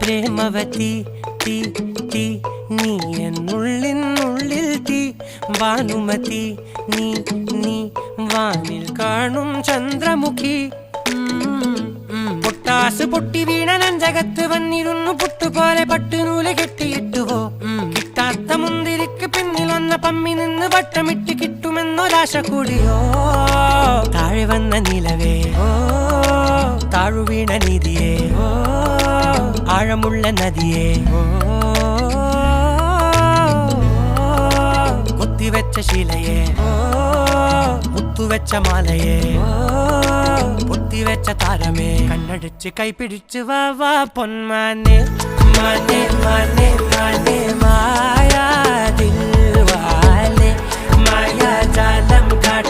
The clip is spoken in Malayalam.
പ്രേമവതി തീ തീ നീ എന്നുള്ളിൽ തീ ഭാനുമതി നീ നീ വാനിൽ കാണും ചന്ദ്രമുഖി പൊട്ടാസ് പൊട്ടി വീണ നെഞ്ചകത്ത് വന്നിരുന്നു പുട്ടുപോലെ പട്ടുനൂല് കെട്ടിയിട്ടുവോ കിട്ടാത്ത മുന്തിരിക്ക് പിന്നിൽ വന്ന പമ്മി നിന്ന് വട്ടമിട്ട് കിട്ടുമെന്നൊരാശ കൂടിയോ താഴെ വന്ന നിലവേ താഴു വീണ നിധിയേ ആഴമുള്ള നദിയേ കൊത്തിവെച്ച ശിലയേ മുത്തുവെച്ച മാലയേ പൊത്തിവെച്ച താരമേ കണ്ണടിച്ച് കൈപിടിച്ച് വാ വാ പൊന്മാനെ മാനെ മാനെ മാനെ മായാ ദിൽവാലെ മായാ ജാലം കാട്ടി